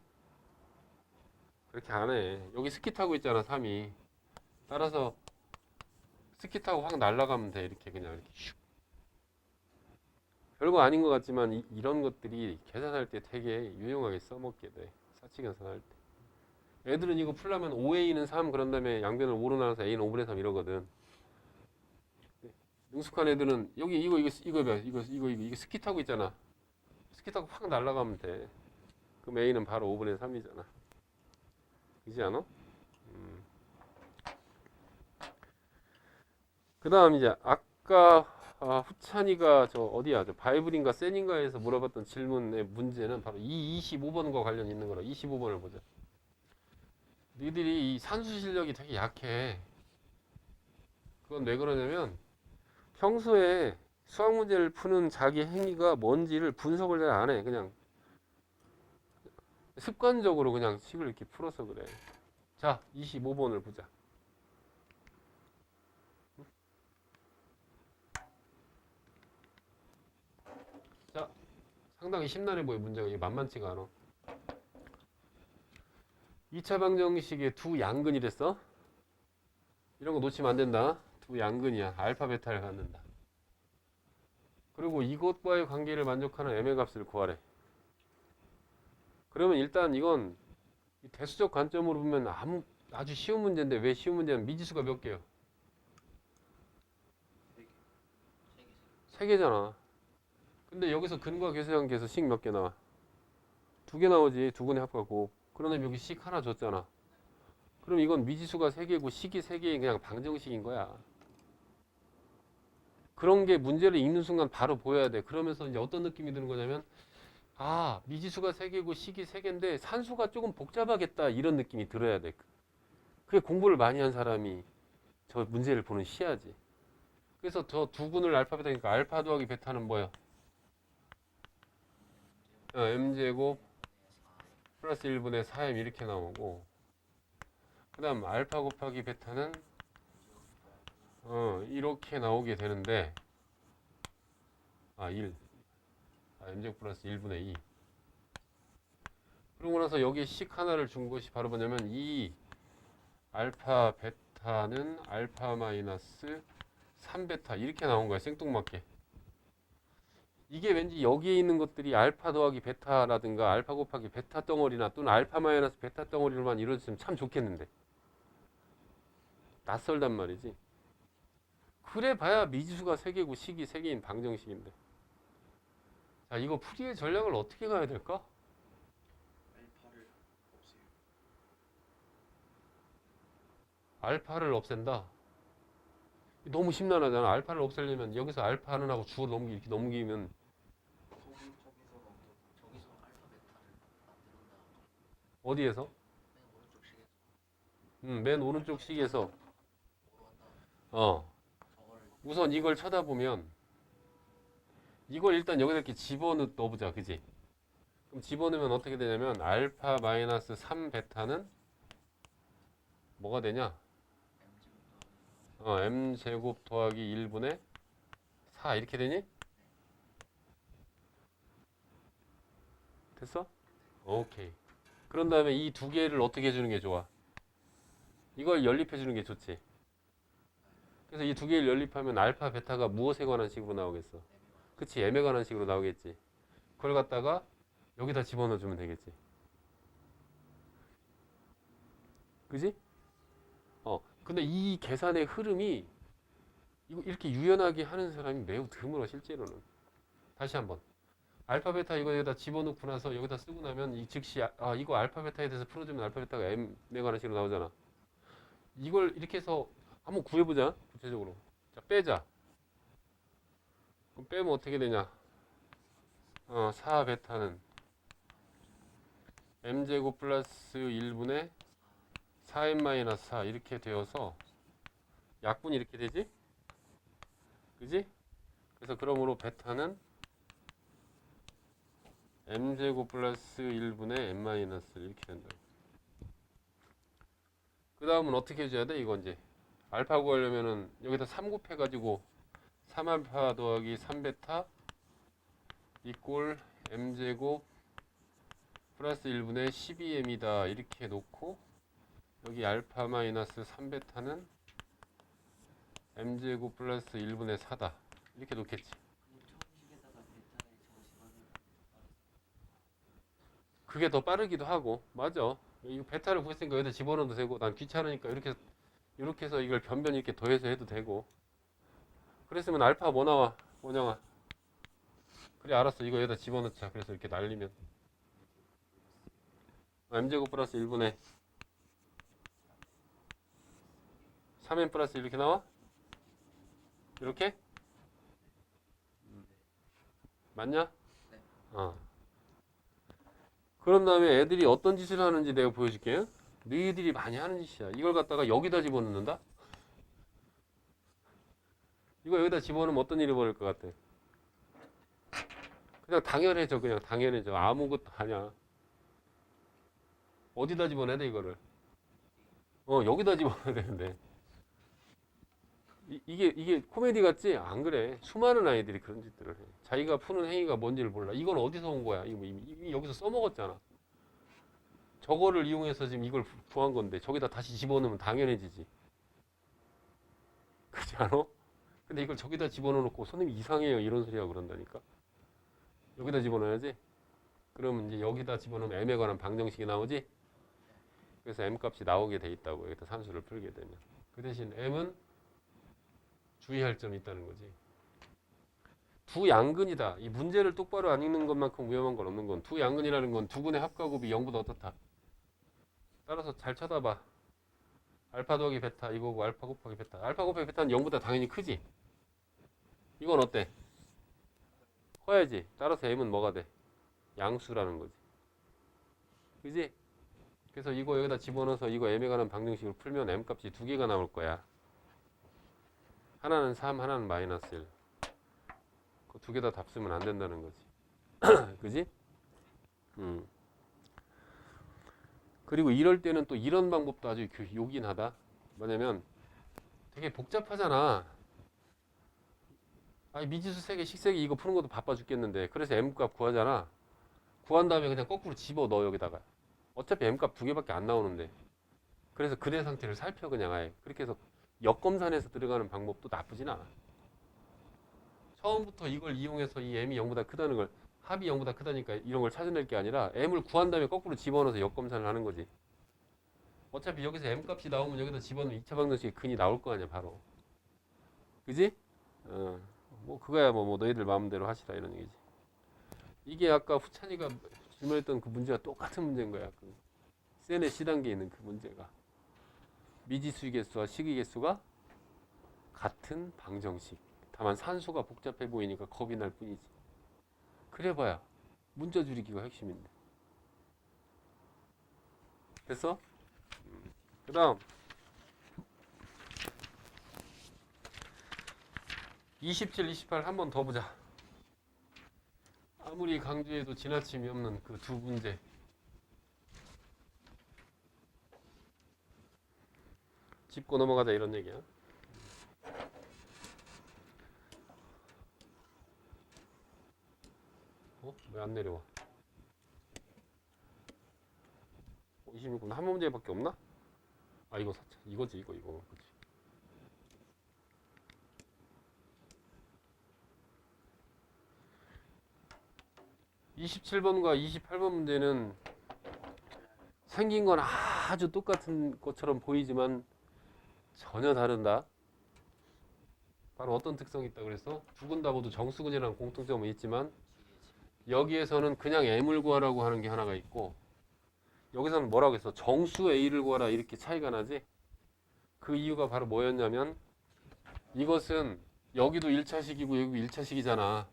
그렇게 안 해. 여기 스키 타고 있잖아 3이. 따라서 스키 타고 확 날아가면 돼. 이렇게 그냥 이렇게 슉. 별거 아닌 것 같지만 이런 것들이 계산할 때 되게 유용하게 써먹게 돼. 사치 계산할 때. 애들은 이거 풀려면 5A는 3 그런 다음에 양변을 5로 나눠서 A는 5분의 3 이러거든. 능숙한 애들은 여기 이거 스키 타고 있잖아. 스키 타고 확 날아가면 돼. 그럼 A는 바로 5분의 3이잖아. 그지 않아? 그 다음 이제 아까 후찬이가 저 어디야? 저 바이블인가 센인가에서 물어봤던 질문의 문제는 바로 이 25번과 관련 있는 거라. 25번을 보자. 너희들이 이 산수 실력이 되게 약해. 그건 왜 그러냐면 평소에 수학 문제를 푸는 자기 행위가 뭔지를 분석을 잘 안 해. 그냥 습관적으로 그냥 식을 이렇게 풀어서 그래. 자, 25번을 보자. 자, 상당히 심란해 보여 문제가. 이게 만만치가 않아. 2차 방정식의 두 양근이 됐어. 이런 거 놓치면 안 된다. 두 양근이야. 알파 베타를 갖는다. 그리고 이것과의 관계를 만족하는 m의 값을 구하래. 그러면 일단 이건 대수적 관점으로 보면 아주 쉬운 문제인데 왜 쉬운 문제냐면 미지수가 몇 개요? 세 개잖아. 근데 여기서 근과 계수관계에서 식 몇 개 나와? 두 개 나오지. 두 근의 합과 곱. 그러면 여기 식 하나 줬잖아. 그럼 이건 미지수가 세 개고 식이 세 개인 그냥 방정식인 거야. 그런 게 문제를 읽는 순간 바로 보여야 돼. 그러면서 이제 어떤 느낌이 드는 거냐면 미지수가 세 개고 식이 세 개인데 산수가 조금 복잡하겠다 이런 느낌이 들어야 돼. 그게 공부를 많이 한 사람이 저 문제를 보는 시야지. 그래서 저 두 근을 알파 베타니까 알파 더하기 베타는 뭐야? m제곱 플러스 1분의 4m 이렇게 나오고 그 다음 알파 곱하기 베타는 이렇게 나오게 되는데 1 m제곱 플러스 1분의 2 그러고 나서 여기 식 하나를 준 것이 바로 뭐냐면 이 알파 베타는 알파 마이너스 3베타 이렇게 나온 거야. 생뚱맞게. 이게 왠지 여기에 있는 것들이 알파 더하기 베타라든가 알파 곱하기 베타 덩어리나 또는 알파 마이너스 베타 덩어리로만 이루어졌으면 참 좋겠는데 낯설단 말이지. 그래 봐야 미지수가 3개고 식이 3개인 방정식인데. 자, 이거 풀이의 전략을 어떻게 가야 될까? 알파를 없애요. 알파를 없앤다. 너무 심란하잖아. 알파를 없애려면 여기서 알파는 하고 주어 이렇게 넘기면 저기서 알파 베타를 만든 다음에 어디에서? 맨 오른쪽 식에서 맨 오른쪽 식에서 뭐로 한 다음에 어 저거를 우선 이걸 쳐다보면 이걸 일단 여기다 이렇게 집어넣어보자. 그지? 그럼 집어넣으면 어떻게 되냐면 알파 마이너스 3베타는 뭐가 되냐? m제곱 더하기 1분의 4 이렇게 되니? 됐어? 오케이. 그런 다음에 이 두 개를 어떻게 해주는 게 좋아? 이걸 연립해 주는 게 좋지. 그래서 이 두 개를 연립하면 알파 베타가 무엇에 관한 식으로 나오겠어? 그치, m에 관한 식으로 나오겠지. 그걸 갖다가 여기다 집어넣어 주면 되겠지. 그지? 근데 이 계산의 흐름이 이거 이렇게 유연하게 하는 사람이 매우 드물어 실제로는. 다시 한번. 알파 베타 이거 여기다 집어넣고 나서 여기다 쓰고 나면 이 즉시 이거 알파 베타에 대해서 풀어주면 알파 베타가 m에 관한 식으로 나오잖아. 이걸 이렇게 해서 한번 구해보자. 구체적으로. 자, 빼자. 그럼 빼면 어떻게 되냐? 4 베타는 m제곱 플러스 1분의 4m-4 이렇게 되어서 약분이 이렇게 되지? 그지? 그래서 그러므로 베타는 m제곱 플러스 1분의 m-1 이렇게 된다. 그 다음은 어떻게 해줘야 돼? 이거 이제 알파 구하려면은 여기다 3 곱해가지고 3알파 더하기 3베타 이꼴 m제곱 플러스 1분의 12m이다 이렇게 놓고 여기 알파 마이너스 3베타는 m제곱 플러스 1분의 4다 이렇게 놓겠지. 처음식에다가 베타에 집어넣으면 그게 더 빠르기도 하고 맞아. 이거 베타를 구했으니까 여기다 집어넣어도 되고 난 귀찮으니까 이렇게 해서 이걸 변변 이렇게 더해서 해도 되고. 그랬으면 알파 뭐 나와? 원영아. 그래 알았어. 이거 여기다 집어넣자. 그래서 이렇게 날리면 m제곱 플러스 1분의 3m 플러스 이렇게 나와? 이렇게? 맞냐? 네. 그런 다음에 애들이 어떤 짓을 하는지 내가 보여줄게. 너희들이 많이 하는 짓이야. 이걸 갖다가 여기다 집어넣는다? 이거 여기다 집어넣으면 어떤 일이 벌어질 것 같아? 그냥 당연해져. 그냥 당연해져. 아무것도 아니야. 어디다 집어넣어야 돼 이거를? 여기다 집어넣어야 되는데. 이게 코미디 같지? 안 그래. 수많은 아이들이 그런 짓들을 해. 자기가 푸는 행위가 뭔지를 몰라. 이건 어디서 온 거야? 이거 이미 여기서 써먹었잖아. 저거를 이용해서 지금 이걸 구한 건데 저기다 다시 집어넣으면 당연해지지. 그렇지 않아? 근데 이걸 저기다 집어넣어놓고 선생님 이상해요 이런 소리 하고 그런다니까. 여기다 집어넣어야지. 그러면 이제 여기다 집어넣으면 m에 관한 방정식이 나오지. 그래서 m 값이 나오게 돼 있다고 여기다 산수를 풀게 되면. 그 대신 m은 주의할 점이 있다는 거지. 두 양근이다. 이 문제를 똑바로 안 읽는 것만큼 위험한 건 없는 건 두 양근이라는 건 두 군의 합과곱이 0보다 어떻다. 따라서 잘 쳐다봐. 알파 더하기 베타 이거고 알파 곱하기 베타. 알파 곱하기 베타는 0보다 당연히 크지. 이건 어때? 커야지. 따라서 m은 뭐가 돼? 양수라는 거지. 그지? 그래서 이거 여기다 집어넣어서 이거 m에 관한 방정식을 풀면 m 값이 두 개가 나올 거야. 하나는 3, 하나는 마이너스 1. 그 두 개 다 답 쓰면 안 된다는 거지. 그지? 그리고 이럴 때는 또 이런 방법도 아주 요긴하다. 뭐냐면 되게 복잡하잖아. 아니 미지수 세개 식세기 이거 푸는 것도 바빠 죽겠는데 그래서 m값 구하잖아. 구한 다음에 그냥 거꾸로 집어넣어 여기다가. 어차피 m값 두 개밖에 안 나오는데. 그래서 근해 상태를 살펴 그냥 아예. 그렇게 해서 역검산해서 들어가는 방법도 나쁘진 않아. 처음부터 이걸 이용해서 이 m이 0보다 크다는 걸 합이 0보다 크다니까 이런 걸 찾아낼 게 아니라 m을 구한 다음에 거꾸로 집어넣어서 역검산을 하는 거지. 어차피 여기서 m값이 나오면 여기다 집어넣으면 2차 방정식의 근이 나올 거 아니야 바로. 그지? 뭐 그거야 뭐 너희들 마음대로 하시라 이런 얘기지. 이게 아까 후찬이가 질문했던 그 문제와 똑같은 문제인 거야. 그 센의 C단계에 있는 그 문제가. 미지수의 개수와 식의 개수가 같은 방정식. 다만 산수가 복잡해 보이니까 겁이 날 뿐이지. 그래봐야 문자 줄이기가 핵심인데. 됐어? 그 다음 27, 28 한 번 더 보자. 아무리 강조해도 지나침이 없는 그 두 문제. 짚고 넘어가자 이런 얘기야. 왜 안 내려와? 26분 한 문제밖에 없나? 이거 이거지 이거. 그치. 27번과 28번 문제는 생긴 건 아주 똑같은 것처럼 보이지만 전혀 다른다. 바로 어떤 특성이 있다고 그랬어? 두 군 다 모두 정수근이라는 공통점은 있지만 여기에서는 그냥 M을 구하라고 하는 게 하나가 있고 여기서는 뭐라고 했어? 정수 A를 구하라 이렇게 차이가 나지? 그 이유가 바로 뭐였냐면 이것은 여기도 1차식이고 여기도 1차식이잖아.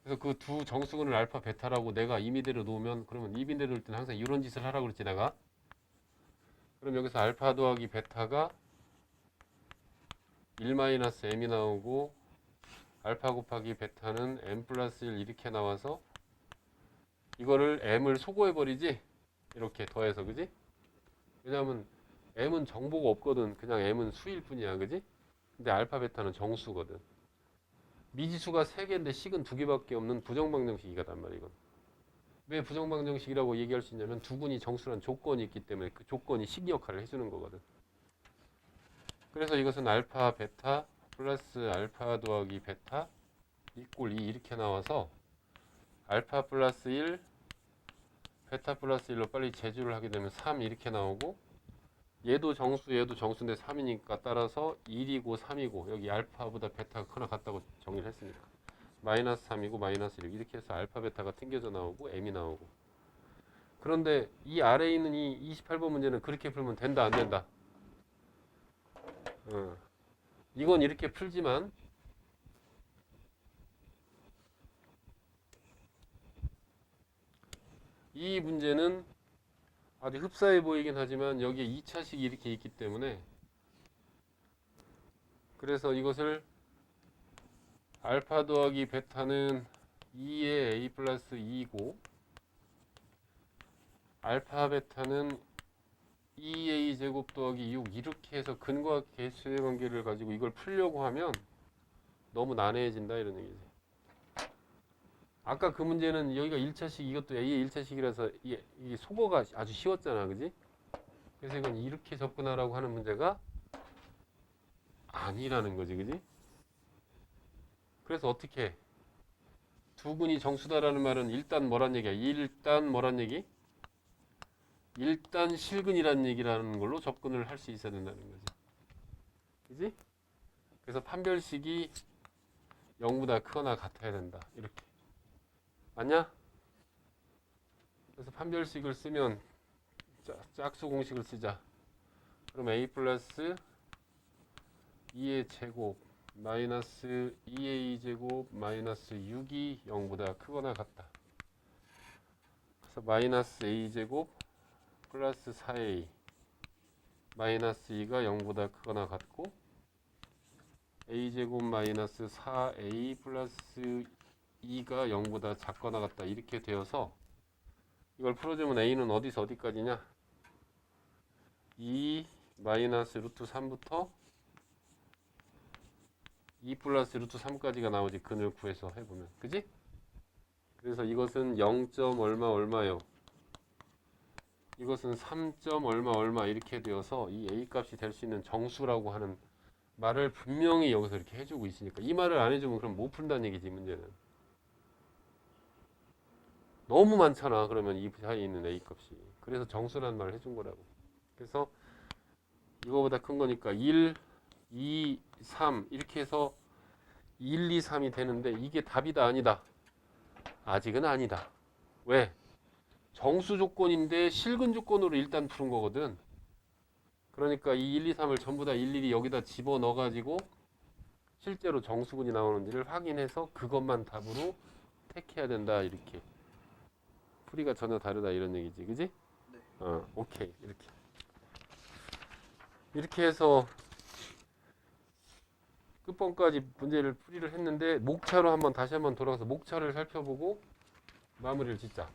그래서 그 두 정수근을 알파 베타라고 내가 임의대로 놓으면 그러면 임의대로 놓을 때는 항상 이런 짓을 하라고 그랬지 내가. 그럼 여기서 알파 더하기 베타가 1-m이 나오고 알파 곱하기 베타는 m 플러스 1 이렇게 나와서 이거를 m을 소거해버리지? 이렇게 더해서 그지? 왜냐면 m은 정보가 없거든. 그냥 m은 수일 뿐이야 그지? 근데 알파 베타는 정수거든. 미지수가 3개인데 식은 2개밖에 없는 부정방정식이란 말이야 이건. 왜 부정방정식이라고 얘기할 수 있냐면 두 군이 정수란 조건이 있기 때문에 그 조건이 식 역할을 해주는 거거든. 그래서 이것은 알파 베타 플러스 알파 더하기 베타 이꼴 2 이렇게 나와서 알파 플러스 1 베타 플러스 1로 빨리 제주를 하게 되면 3 이렇게 나오고 얘도 정수인데 3이니까 따라서 1이고 3이고 여기 알파보다 베타가 크나 같다고 정리를 했으니까 마이너스 3이고 마이너스 1 이렇게 해서 알파 베타가 튕겨져 나오고 m이 나오고 그런데 이 아래에 있는 이 28번 문제는 그렇게 풀면 된다 안 된다? 이건 이렇게 풀지만 이 문제는 아주 흡사해 보이긴 하지만 여기에 2차식이 이렇게 있기 때문에 그래서 이것을 알파 더하기 베타는 2의 a 플러스 2이고 알파 베타는 2a 제곱 더하기 6 이렇게 해서 근과 개수의 관계를 가지고 이걸 풀려고 하면 너무 난해해진다 이런 얘기지. 아까 그 문제는 여기가 1차식 이것도 a의 1차식이라서 이게 소거가 아주 쉬웠잖아 그지? 그래서 이건 이렇게 접근하라고 하는 문제가 아니라는 거지 그지? 그래서 어떻게 해? 두 군이 정수다라는 말은 일단 뭐란 얘기야? 일단 뭐란 얘기? 일단 실근이라는 얘기라는 걸로 접근을 할 수 있어야 된다는 거지. 그지? 그래서 판별식이 0보다 크거나 같아야 된다. 이렇게. 맞냐? 그래서 판별식을 쓰면 짝수 공식을 쓰자. 그럼 a 플러스 2의 제곱 마이너스 2a 제곱 마이너스 6이 0보다 크거나 같다. 그래서 마이너스 a 제곱 플러스 4a 마이너스 2가 0보다 크거나 같고 a제곱 마이너스 4a 플러스 2가 0보다 작거나 같다 이렇게 되어서 이걸 풀어주면 a는 어디서 어디까지냐 2 마이너스 루트 3부터 2 플러스 루트 3까지가 나오지 근을 구해서 해보면 그지? 그래서 이것은 0. 얼마 얼마요 이것은 3. 얼마 이렇게 되어서 이 a 값이 될 수 있는 정수라고 하는 말을 분명히 여기서 이렇게 해주고 있으니까 이 말을 안 해주면 그럼 못 푼다는 얘기지 문제는. 너무 많잖아 그러면 이 사이에 있는 a 값이. 그래서 정수라는 말을 해준 거라고. 그래서 이거보다 큰 거니까 1, 2, 3 이렇게 해서 1, 2, 3이 되는데 이게 답이다 아니다? 아직은 아니다. 왜? 정수 조건인데 실근 조건으로 일단 푸는 거거든. 그러니까 이 1, 2, 3을 전부 다 일일이 여기다 집어넣어 가지고 실제로 정수근이 나오는지를 확인해서 그것만 답으로 택해야 된다 이렇게. 풀이가 전혀 다르다 이런 얘기지 그지? 네. 오케이 이렇게 해서 끝번까지 문제를 풀이를 했는데 목차로 다시 한번 돌아가서 목차를 살펴보고 마무리를 짓자.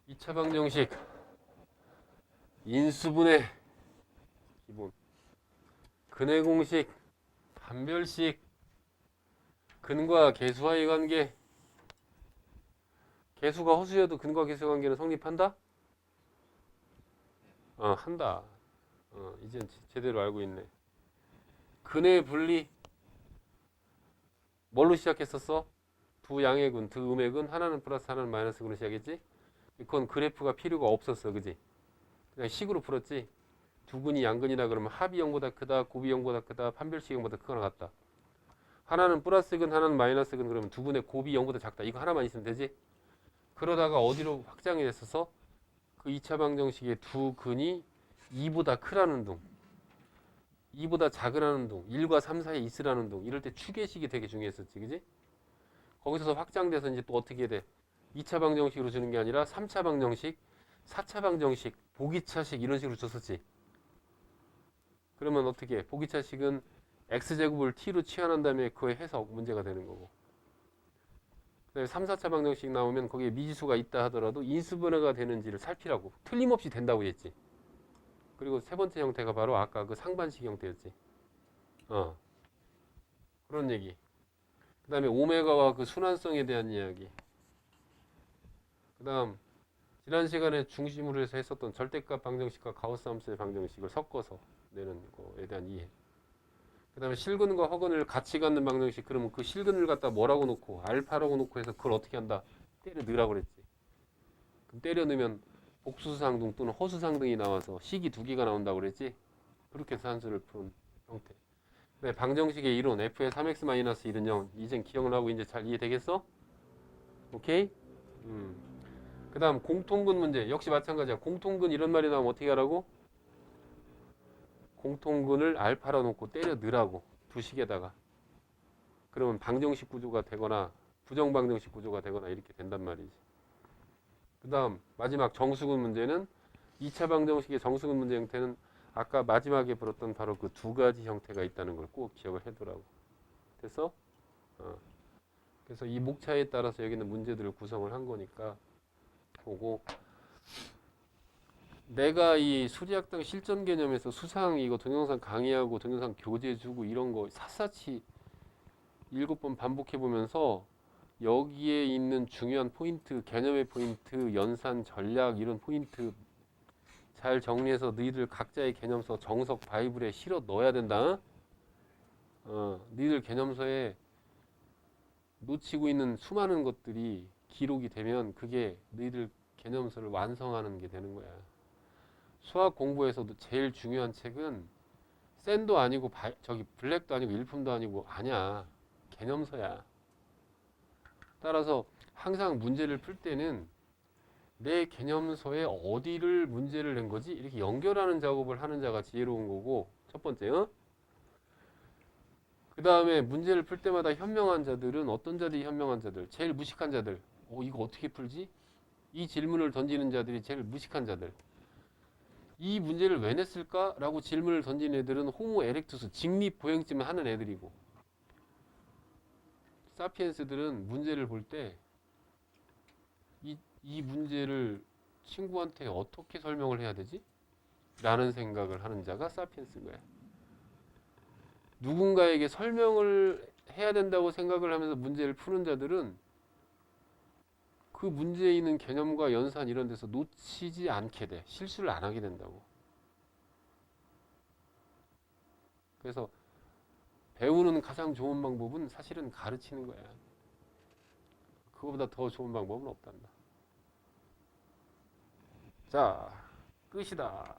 이 차 방정식 인수분해 기본 근의 공식 판별식 근과 개수와의 관계 개수가 허수여도 근과 개수의 관계는 성립한다? 한다. 이젠 제대로 알고 있네. 근의 분리 뭘로 시작했었어? 두 양의 두 음의 하나는 플러스 하나는 마이너스 근으로 시작했지? 그건 그래프가 필요가 없었어, 그지? 그냥 식으로 풀었지. 두 근이 양근이다 그러면 합이 0보다 크다, 곱이 0보다 크다, 판별식 0보다 크거나 같다. 하나는 플러스 근, 하나는 마이너스 근 그러면 두 근의 곱이 0보다 작다. 이거 하나만 있으면 되지? 그러다가 어디로 확장이 됐어서 그 2차 방정식의 두 근이 2보다 크라는 둥, 2보다 작으라는 둥, 1과 3 사이에 있으라는 둥. 이럴 때 추계식이 되게 중요했었지, 그지? 거기서 확장돼서 이제 또 어떻게 돼? 2차 방정식으로 주는 게 아니라 3차 방정식, 4차 방정식, 보기차식 이런 식으로 줬었지. 그러면 어떻게 해? 보기차식은 x제곱을 t로 치환한 다음에 그의 해석 문제가 되는 거고. 그다음에 3, 4차 방정식 나오면 거기에 미지수가 있다 하더라도 인수분해가 되는지를 살피라고. 틀림없이 된다고 했지. 그리고 세 번째 형태가 바로 아까 그 상반식 형태였지. 그런 얘기. 그 다음에 오메가와 그 순환성에 대한 이야기. 그 다음 지난 시간에 중심으로 해서 했었던 절대값 방정식과 가우스 함수의 방정식을 섞어서 내는 거에 대한 이해. 그 다음에 실근과 허근을 같이 갖는 방정식. 그러면 그 실근을 갖다 뭐라고 놓고 알파라고 놓고 해서 그걸 어떻게 한다? 때려 넣으라고 그랬지. 그럼 때려 넣으면 복수상등 또는 허수상등이 나와서 식이 두 개가 나온다고 그랬지. 그렇게 해서 한수를 푸는 형태. 네, 방정식의 이론 f의 3x-1은 0. 이젠 기억나고 이제 잘 이해되겠어? 오케이? 그 다음 공통근 문제. 역시 마찬가지야. 공통근 이런 말이 나오면 어떻게 하라고? 공통근을 알파로 놓고 때려 넣으라고. 두 식에다가. 그러면 방정식 구조가 되거나 부정방정식 구조가 되거나 이렇게 된단 말이지. 그 다음 마지막 정수근 문제는 2차 방정식의 정수근 문제 형태는 아까 마지막에 풀었던 바로 그 두 가지 형태가 있다는 걸 꼭 기억을 해두라고. 됐어? 그래서 이 목차에 따라서 여기는 문제들을 구성을 한 거니까 보고 내가 이 수리학당 실전 개념에서 수상 이거 동영상 강의하고 동영상 교재 주고 이런 거 샅샅이 7번 반복해 보면서 여기에 있는 중요한 포인트, 개념의 포인트, 연산, 전략 이런 포인트 잘 정리해서 너희들 각자의 개념서 정석 바이블에 실어 넣어야 된다. 너희들 개념서에 놓치고 있는 수많은 것들이 기록이 되면 그게 너희들 개념서를 완성하는 게 되는 거야. 수학 공부에서도 제일 중요한 책은 센도 아니고 저기 블랙도 아니고 일품도 아니고 아니야. 개념서야. 따라서 항상 문제를 풀 때는 내 개념서에 어디를 문제를 낸 거지? 이렇게 연결하는 작업을 하는 자가 지혜로운 거고 첫 번째. 그 다음에 문제를 풀 때마다 현명한 자들은 어떤 자들이 현명한 자들? 제일 무식한 자들. 이거 어떻게 풀지? 이 질문을 던지는 자들이 제일 무식한 자들. 이 문제를 왜 냈을까? 라고 질문을 던지는 애들은 호모 에렉투스, 직립보행증을 하는 애들이고 사피엔스들은 문제를 볼 때 이 문제를 친구한테 어떻게 설명을 해야 되지? 라는 생각을 하는 자가 사피엔스인 거야. 누군가에게 설명을 해야 된다고 생각을 하면서 문제를 푸는 자들은 그 문제에 있는 개념과 연산 이런 데서 놓치지 않게 돼. 실수를 안 하게 된다고. 그래서 배우는 가장 좋은 방법은 사실은 가르치는 거야. 그거보다 더 좋은 방법은 없단다. 자, 끝이다.